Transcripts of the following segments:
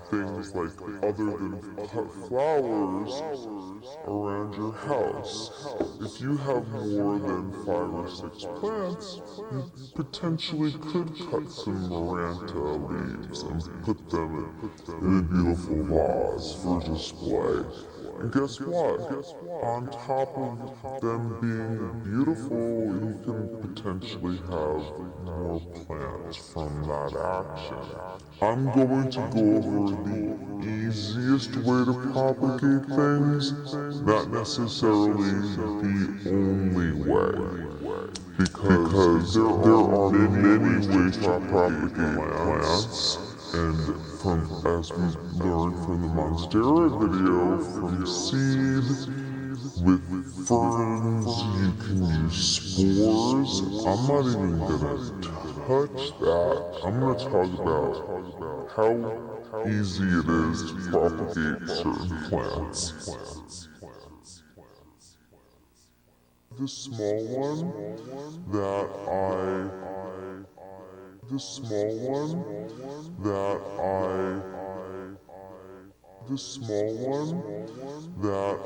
things like other than cut flowers around your house. If you have more than 5 or 6 plants, you potentially could cut some Maranta leaves and put them in a beautiful vase for display. And guess what? On top of them being beautiful, you can potentially have more plants from that action. I'm going to go over the easiest way to propagate things, not necessarily the only way. Because there are many ways to propagate plants, and as we learned from the Monstera video, from seed, with ferns, you can use spores. I'm not even gonna touch that. I'm gonna talk about how easy it is to propagate certain plants. The small one that the small one that the small one that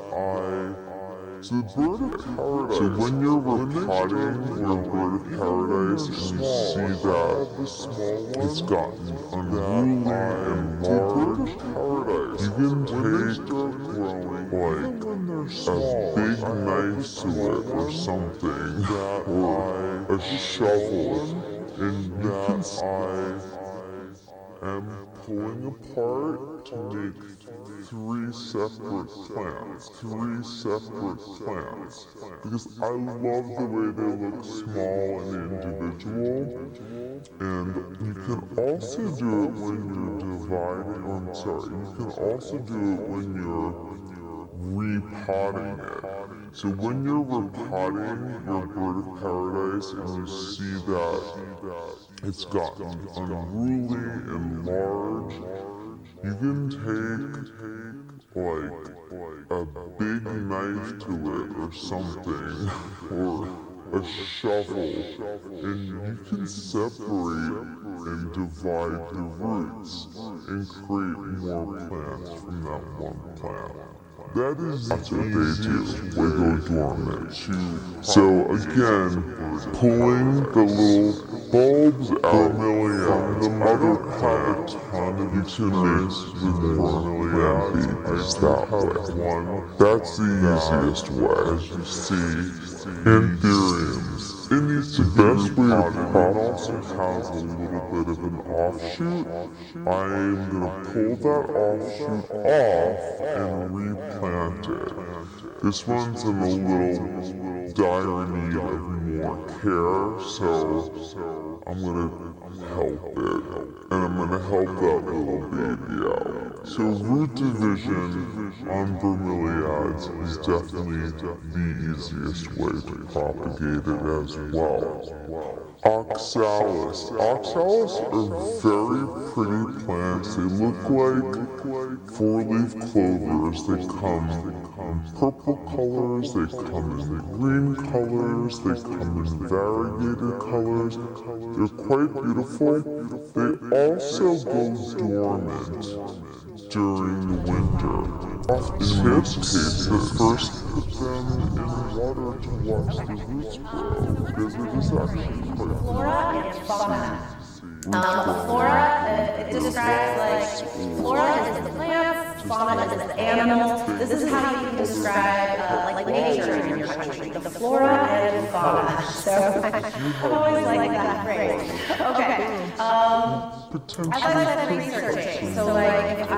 so the bird of paradise. So when you're repotting your bird of paradise and you see that it's gotten unruly and large, you can take like a big knife to it or something, or a shovel, and you can am pulling apart to make 3 separate plants. Because I love the way they look small and individual. And you can also do it when you're dividing, you can also do it when you're repotting it. So when you're repotting your bird of paradise and you see that it's gotten unruly and large, you can take like a big knife to it or something, or a shovel, and you can separate and divide the roots and create more plants from that one plant. That is the easiest way to go dormant. So again, pulling the little bulbs out from the mother plant, you can make more babies that way. That's the easiest way, as you see. Anthuriums. The best way to pot also has a little bit of an offshoot. I'm gonna pull that offshoot off and replant it. This one's in a little dire need of more care, so I'm gonna help it. And I'm gonna help that little baby out. So root division on bromeliads is definitely the easiest way to propagate it as well. Oxalis. Oxalis are very pretty plants. They look like 4-leaf clovers. They come in purple colors, they come in green colors, they come in variegated colors. They're quite beautiful. They also go dormant during the winter. In most cases, first put them in water to watch the roots grow, because it is actually quite flora and fauna. Flora, it describes like, flora is the plants, fauna is the animals. This is how you can describe like nature in your country, the flora and fauna. So I always like that phrase. Okay. As I said, researching. So like if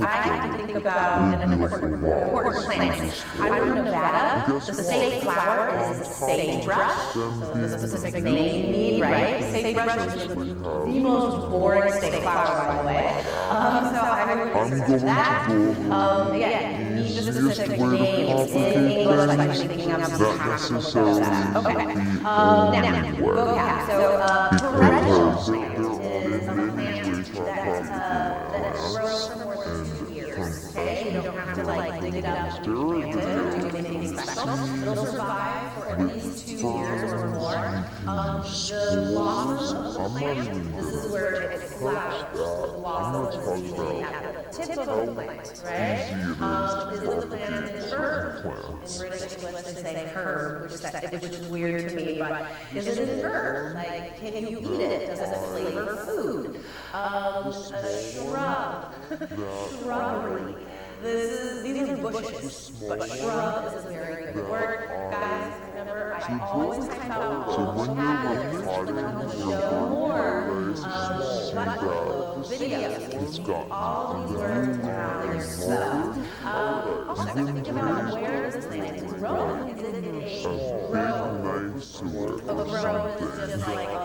I had to think about an important plant, I'm from Nevada. The state flower is sagebrush. So the specific name you need, right? Sagebrush is the most boring state flower, by the way. So I would research that. Again, you need the specific names in English, like I'm thinking of some half of that. Okay. Now, vocab. So perennial plant is a plant that grows for more than 2 years. Okay, you don't have to like dig it up and plant it or do anything special. It'll survive for at least 2 years or more, the blossom of the plant, this is where it flowers. The blossom is usually at the tip of the plant, right? Is the plant an herb? In British English they say herb, which is weird to me, but is it an herb? Like, can you eat it? Does it flavor food? A shrub, shrubbery. These are bushes, but shrub is a very good word. Guys, remember, I always type out vocabulary so that we can show more videos. All these words have their spell. Also, think about where this plant is grown. Is it in a grow? A grow is just like a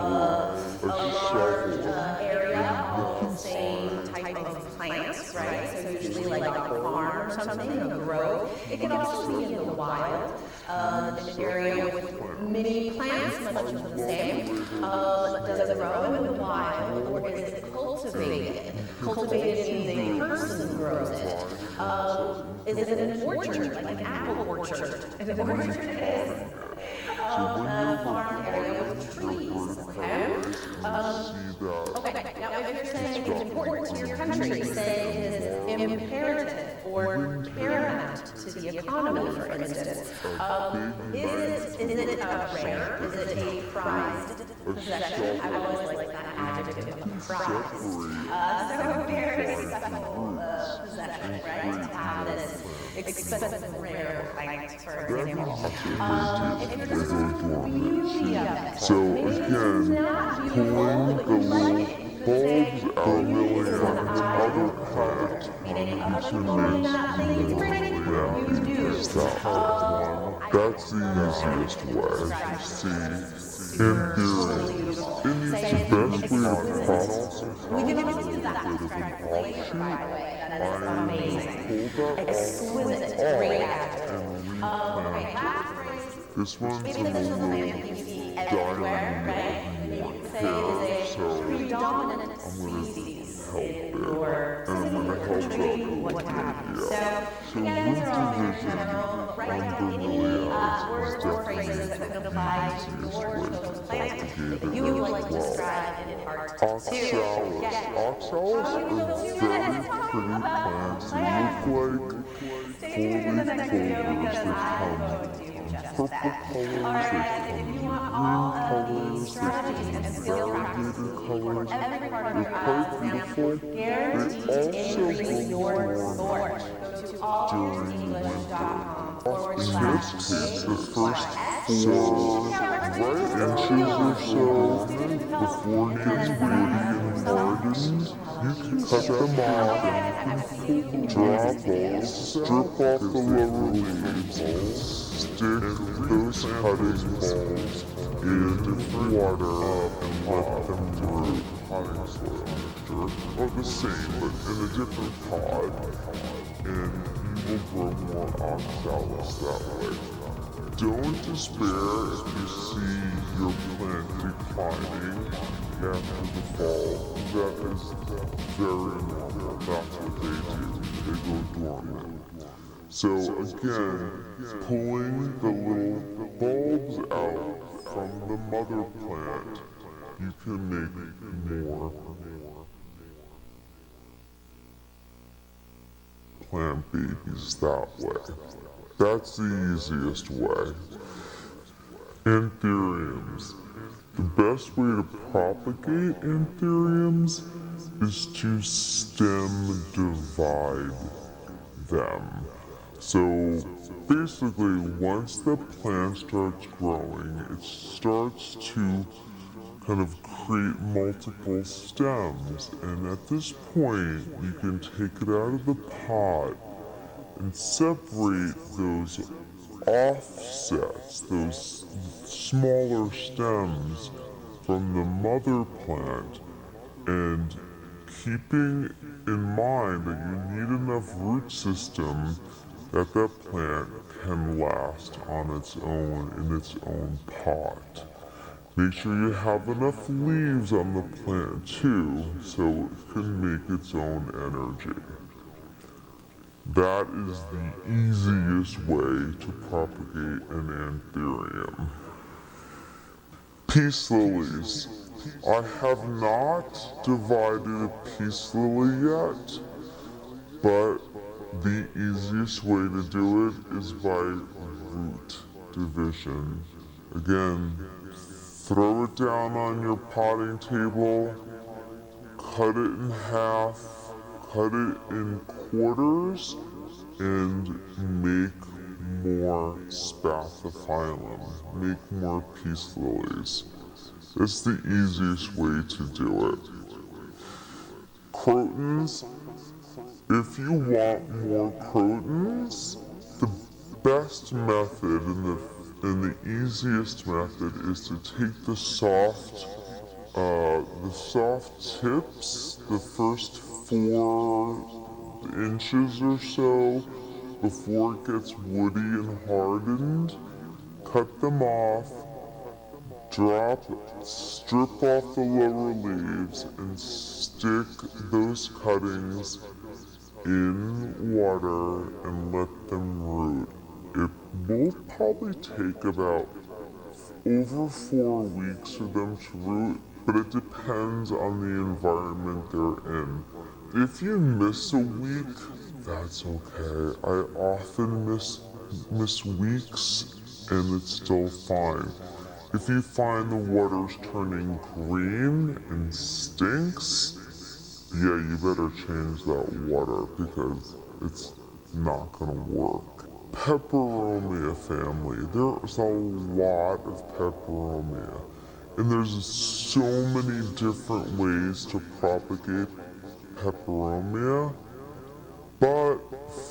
large area of the same type of plants, right? So usually like a farm or something, a grove. It can also be in the wild, an area with many plants, much of the same. Does it grow in the wild, or is it cultivated? Cultivated means a person grows it. Is it an orchard, like an apple orchard? An orchard is a farm area with trees, okay? Okay, now if you're saying it's important to your country, say it is imperative or paramount to the economy, for instance, is it rare? Is it a prized possession? I've always liked that adjective, prized. So very special possession, right? To have this expensive, rare plant, for example. If you're just the beauty of it, So again, pulling the little bulbs out really on the other plant, you can make stop. That's the easiest way. See, in theory, it's the best way to process. we can also do that describe flavor, by the way. That is amazing. Exquisite, great adjective. Okay, last phrase. This one's a Maybe this is a little plant that you see everywhere, right? You can say is a predominant species in your country, what have you. So, again, these are all very general. Write down any words or phrases that could apply to your chosen plant that you would like to describe in part 2. Oxalis. Oxalis are very pretty plants. They look like Stay tuned for the next video because I'm going to do just purple that. colors, Alright, they guys, if come you in want all green of these colors, strategies and skill practices colors. for every part of They're your quite beautiful. guaranteed to increase your score. Go to allearsenglish.com In this case, the first 4 inches or so before it gets woody and hardened, you can cut them off and drop balls, strip off the lower leaves, stick those cutting balls in water and let them root. Potting soil mixture, well the same but in a different pot, and you will grow more oxalis that way. Don't despair if you see your plant declining after the fall. That is very normal. That's what they do. They go dormant. So again, pulling the little bulbs out from the mother plant, you can make more plant babies that way. That's the easiest way. Anthuriums. The best way to propagate anthuriums is to stem divide them. So basically, once the plant starts growing, it starts to kind of create multiple stems, and at this point you can take it out of the pot and separate those offsets, those smaller stems from the mother plant, and keeping in mind that you need enough root system that that plant can last on its own in its own pot. Make sure you have enough leaves on the plant too, so it can make its own energy. That is the easiest way to propagate an anthurium. Peace lilies. I have not divided a peace lily yet, but the easiest way to do it is by root division. Again, throw it down on your potting table, cut it in half, cut it in quarters, and make more spathiphyllum, make more peace lilies. That's the easiest way to do it. Crotons, if you want more crotons, the best method and the easiest method is to take the soft tips, the first 4 inches or so, before it gets woody and hardened, cut them off, strip off the lower leaves, and stick those cuttings in water and let them root. It will probably take about over 4 weeks for them to root, but it depends on the environment they're in. If you miss a week, that's okay. I often miss weeks and it's still fine. If you find the water's turning green and stinks, yeah, you better change that water because it's not gonna work. Peperomia family. There's a lot of peperomia. And there's so many different ways to propagate peperomia. But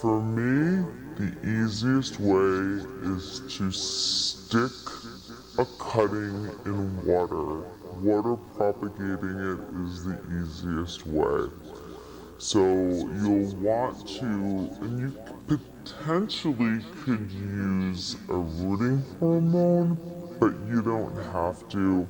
for me, the easiest way is to stick a cutting in water. Water propagating it is the easiest way. So you'll want to, and you potentially could use a rooting hormone, but you don't have to.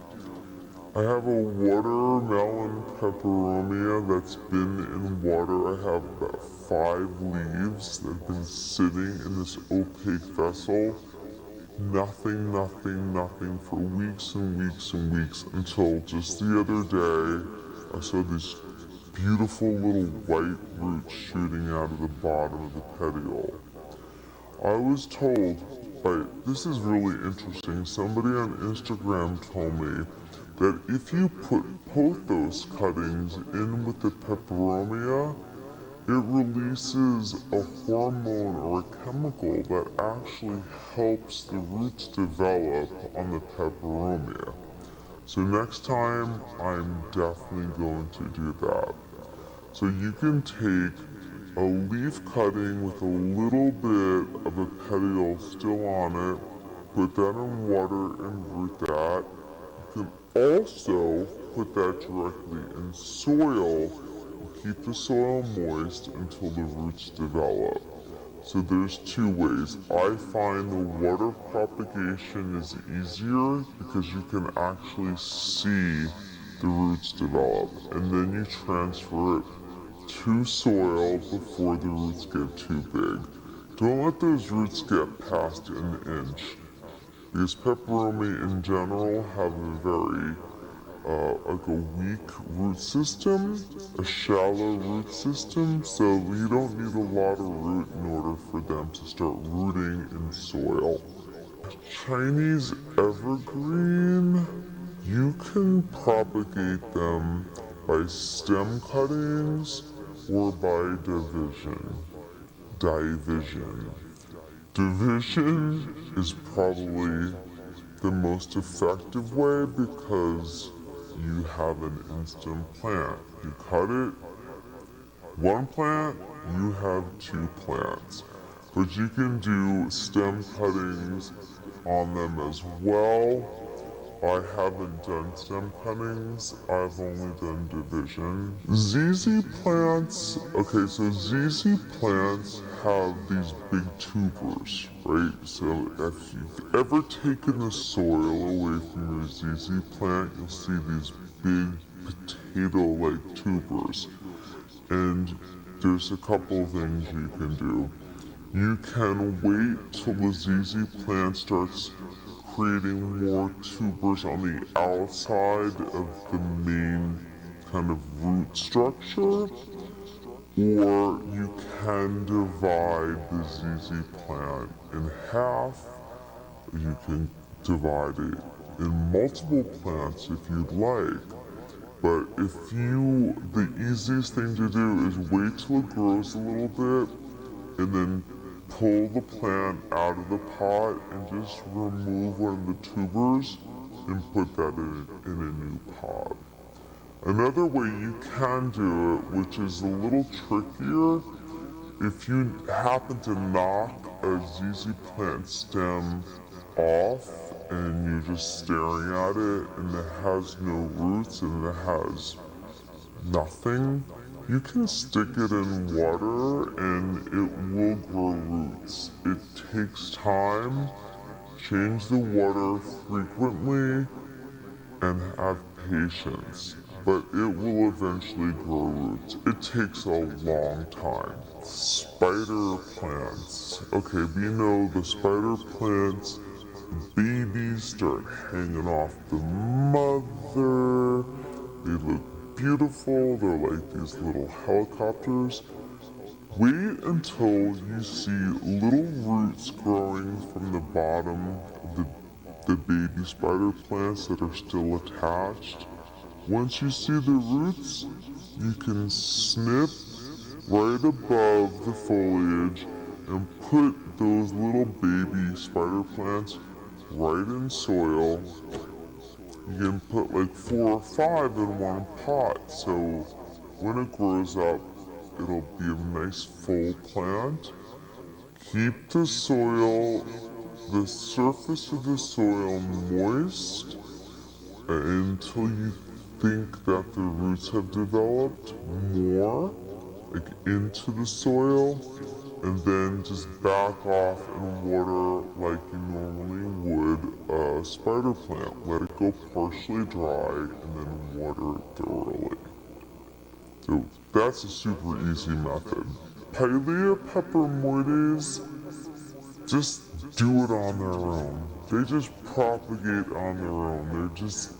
I have a watermelon peperomia that's been in water. I have about 5 leaves that have been sitting in this opaque vessel. Nothing for weeks and weeks and weeks until just the other day I saw these beautiful little white roots shooting out of the bottom of the petiole. I was told this is really interesting, somebody on Instagram told me that if you put both those cuttings in with the peperomia, it releases a hormone or a chemical that actually helps the roots develop on the peperomia. So next time, I'm definitely going to do that. So you can take a leaf cutting with a little bit of a petiole still on it, put that in water and root that. You can also put that directly in soil and keep the soil moist until the roots develop. So there's 2 ways. I find the water propagation is easier because you can actually see the roots develop, and then you transfer it to soil before the roots get too big. Don't let those roots get past an inch, because peperomia in general have a very like a weak root system, a shallow root system, so you don't need a lot of root in order for them to start rooting in soil. Chinese evergreen, you can propagate them by stem cuttings or by division. Division is probably the most effective way because you have an instant plant. You cut it, 1 plant, you have 2 plants. But you can do stem cuttings on them as well. I haven't done stem cuttings, I've only done division. ZZ plants, okay, so ZZ plants have these big tubers, right? So if you've ever taken the soil away from your ZZ plant, you'll see these big potato-like tubers. And there's a couple of things you can do. You can wait till the ZZ plant starts creating more tubers on the outside of the main kind of root structure, or you can divide the ZZ plant in half. You can divide it in multiple plants if you'd like. But the easiest thing to do is wait till it grows a little bit and then pull the plant out of the pot and just remove one of the tubers and put that in a new pot. Another way you can do it, which is a little trickier, if you happen to knock a ZZ plant stem off and you're just staring at it and it has no roots and it has nothing, you can stick it in water and it will grow roots. It takes time. Change the water frequently and have patience, but it will eventually grow roots. It takes a long time. Spider plants. Okay, we know the spider plants, babies start hanging off the mother. They look beautiful. They're like these little helicopters. Wait until you see little roots growing from the bottom of the baby spider plants that are still attached. Once you see the roots, you can snip right above the foliage and put those little baby spider plants right in soil. You can put like 4 or 5 in one pot, so when it grows up, it'll be a nice full plant. Keep the soil, the surface of the soil moist until you think that the roots have developed more, like into the soil, and then just back off and water like you normally would a spider plant. Let it go partially dry and then water it thoroughly. So that's a super easy method. Pilea peperomoides just do it on their own. They just propagate on their own. They're just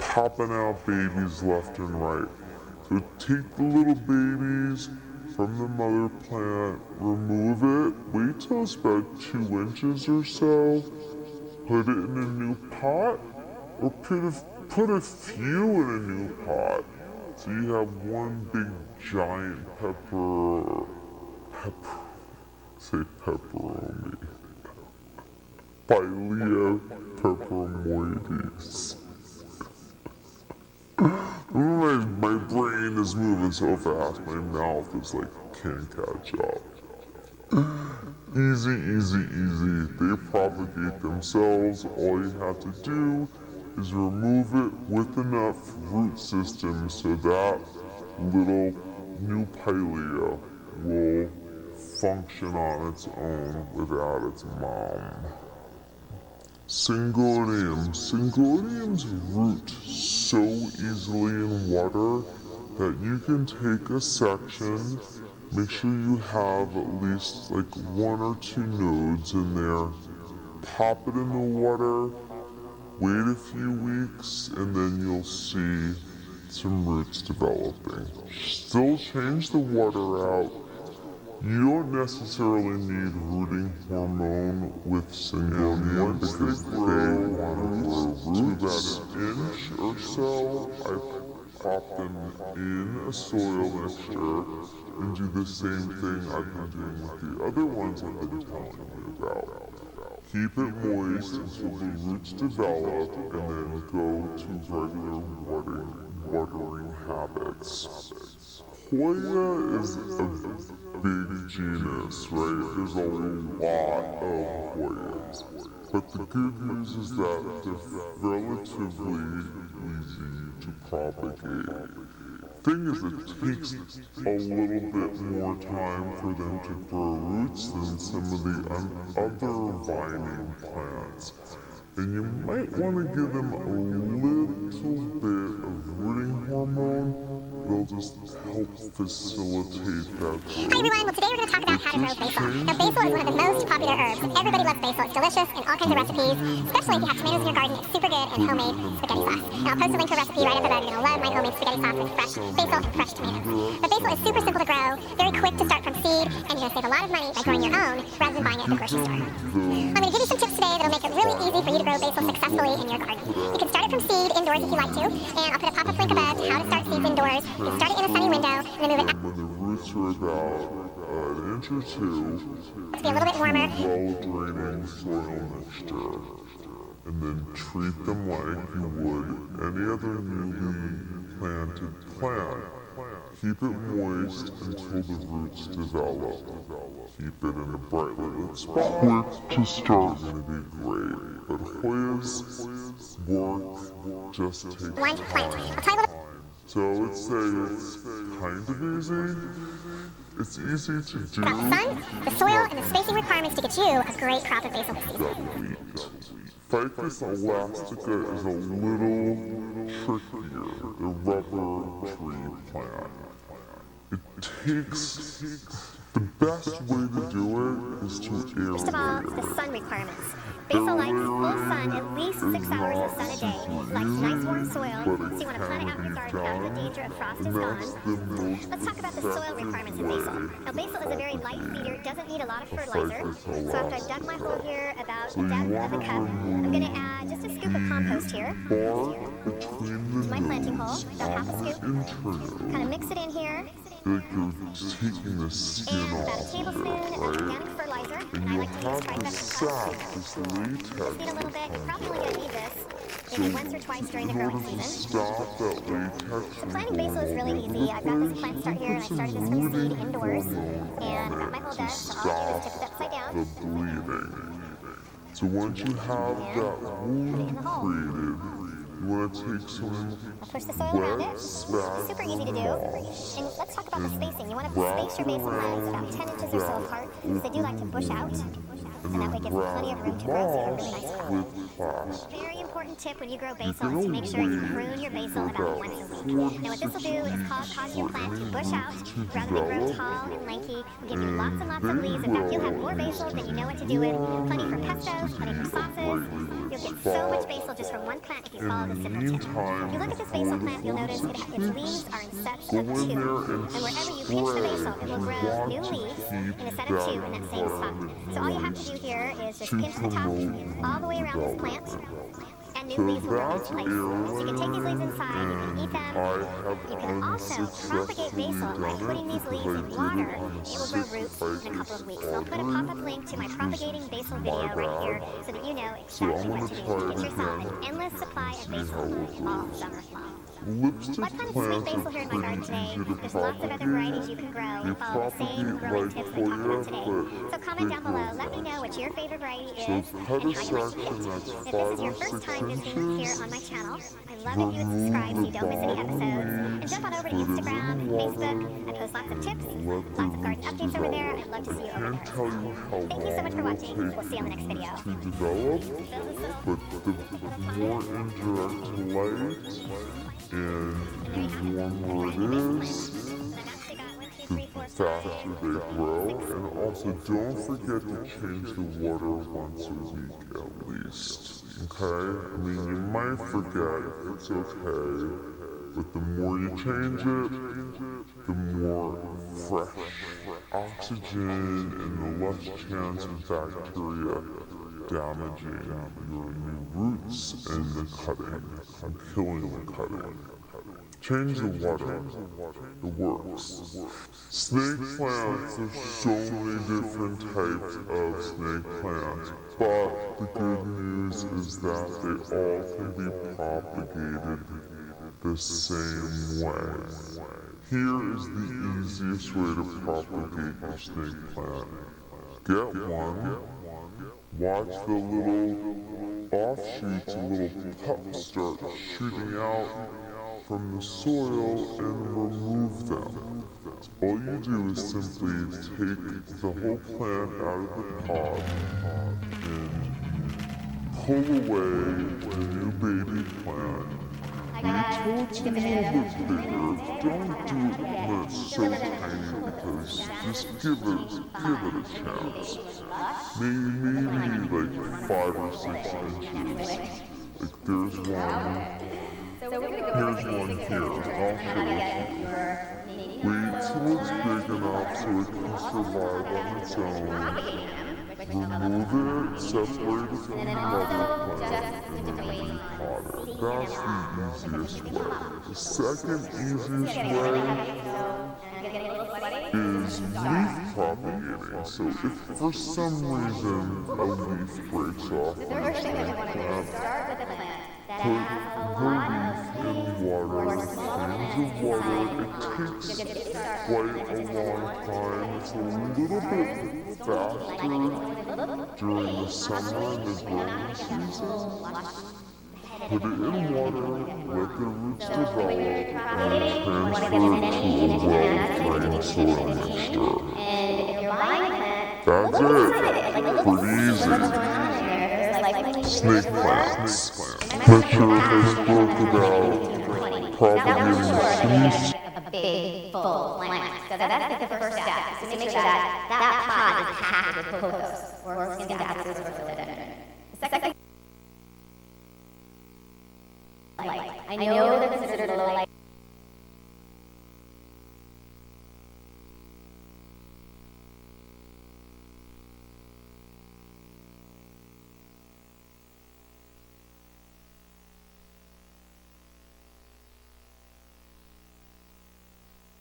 popping out babies left and right. So take the little babies from the mother plant, remove it, wait till it's about 2 inches or so, put it in a new pot, or put a few in a new pot. So you have one big giant pepperoni. Pilea peperomoides. My brain is moving so fast, my mouth is like, can't catch up. Easy, easy, easy. They propagate themselves. All you have to do is remove it with enough root system so that little new pilea will function on its own without its mom. Syngonium. Syngoniums root so easily in water that you can take a section, make sure you have at least like 1 or 2 nodes in there, pop it in the water, wait a few weeks, and then you'll see some roots developing. Still change the water out. You don't necessarily need rooting hormone with syngonium because they want to grow roots. To about 1 inch or so, I pop them in a soil mixture and do the same thing I've been doing with the other ones I've been telling you about. Keep it moist until the roots develop and then go to regular watering habits. Hoya is a big genus, right? There's a lot of Hoyas. But the good news is that they're relatively easy to propagate. Thing is, it takes a little bit more time for them to grow roots than some of the other vining plants. And you might want to give them a little bit of rooting hormone. It'll just help facilitate that growth. Hi everyone, well today we're going to talk about how to grow basil. Now basil is one of the most popular herbs. Everybody loves basil. It's delicious in all kinds of recipes, especially if you have tomatoes in your garden. It's super good in homemade spaghetti sauce. Now I'll post a link to a recipe right up above. You're going to love my homemade spaghetti sauce with fresh basil and fresh tomatoes. But basil is super simple to grow, very quick to start from seed, and you're going to save a lot of money by growing your own rather than buying it at the grocery store. I'm going to give you some tips today that'll make it really easy for you to grow basil successfully in your garden. You can start it from seed indoors if you like to, and I'll put a pop-up link above to how to start seeds indoors. You can start it in a sunny window, and then move it out. When the roots are about an inch or two, Let's be a little bit warmer. well-draining soil mixture, and then treat them like you would any other newly planted plant. Keep it moist until the roots develop. Keep it in a bright lit spot. Quick to start going to be great, but Hoya's work just takes One plant. time. I'll tell you a little. So let's say it's kind of easy. It's easy to do. About the sun, the soil, and the spacing requirements to get you a great crop of basil this season. That wheat. Ficus elastica is a little trickier. The rubber tree plant. It takes the best way to do it is to aerate. First of all, the sun requirements. Basil likes full sun, at least 6 hours of sun a day. It likes nice warm soil, so you want to plant it out in your garden out of the danger of frost is gone. Let's talk about the soil requirements of basil. Now basil is a very light feeder, doesn't need a lot of fertilizer. So after I've dug my hole here about the depth of a cup, I'm going to add just a scoop of compost here. To my planting hole, about half a scoop. Kind of mix it in here. Like you're taking the skin And about a off, tablespoon of right? organic fertilizer, And and I you'll like to use have this trifecta sap, cups. this latex. Just need a little bit. You're probably only going to need this maybe once or twice during the In growing order to season. stop that latex So planting basil is really easy. I've got this plant start here, and I started this from seed indoors. And I've got my hole dug, so all I do is tip it upside down. the bleeding. So once you have that wound created, you want to take some I'll push the soil around wet it. spag Super easy to do. And let's talk about the spacing. You want to space your basil plants about 10 inches or so apart, because they do like to bush out. And that way gives them plenty of room to grow, so you have a really nice crop. with plastic. Very important tip when you grow basil is to make sure you prune your basil about once a week. Now what this will do is cause your plant to bush out rather than grow tall and lanky. It'll give you lots and lots of leaves. In fact, you'll have more basil than you know what to do with. Plenty for pestos, plenty for sauces. You'll get so much basil just from one plant if you follow this simple tip. If you look at this basil plant, you'll notice its leaves are in sets of 2. And wherever you pinch the basil, it will grow new leaves in a set of 2 in that same spot. So all you have to do here is just pinch the top all the way around this plant, and new leaves will grow into place. So you can take these leaves inside, you can eat them. You can also propagate basil by putting these leaves in water. It will grow roots in a couple of weeks. So I'll put a pop-up link to my propagating basil video right here so that you know exactly what to do to get yourself an endless supply of basil all summer long. Lipstick I've planted sweet plants basil are here in my garden pretty today. easy to There's lots of other varieties you can grow and follow the same growing tips we talked about today. So comment down below. Let me know what your favorite variety is and how you like to plant it. If this is your first time visiting me here on my channel, I love if you would subscribe so you don't miss any episodes. And jump on over to Instagram, Facebook. I post lots of tips, lots of garden updates over there. I'd love to see you over Can't there. tell you how Thank you so much for long watching. it'll We'll see you on the next video. take to develop, but the more indirect light and the warmer it is, the faster they grow. And also don't forget to change the water once a week at least. Okay? I mean, you might forget, it's okay. But the more you change it, the more fresh oxygen and the less chance of bacteria damaging your new roots and the cutting and killing the cutting. Change the water. It works. Snake plants, there's so many different types of snake plants, but the good news is that they all can be propagated the same way. Here is the easiest way to propagate your snake plant. Get one, watch the little offshoots, the little pups start shooting out from the soil and remove them. All you do is simply take the whole plant out of the pod and pull away the new baby plant. Wait till it's a little bit bigger. Don't do it when it's so tiny because just give it a chance. Maybe like 5 or 6 inches. Like there's one. Here's one here. I'll show it to you. Wait till it's big enough so it can survive on its own. Remove it, separate it from the mother plant, and then repot it. That's the easiest way. The second easiest way is leaf propagating. So if for some reason a leaf breaks off on a plant, put the leaf in water, cans of water. It takes quite a long time. It's a little bit faster during the summer and the growing season. Put it in water, let the roots develop, and transfer it to a well-drained soil mixture. That's it. Pretty easy. Snake plants. Make sure if I spoke about propagating seeds. A big, full plant. So that's like the first step, is to make sure that that pot is packed with pothos, or synthesized or philodendron. The second, I know they're considered low light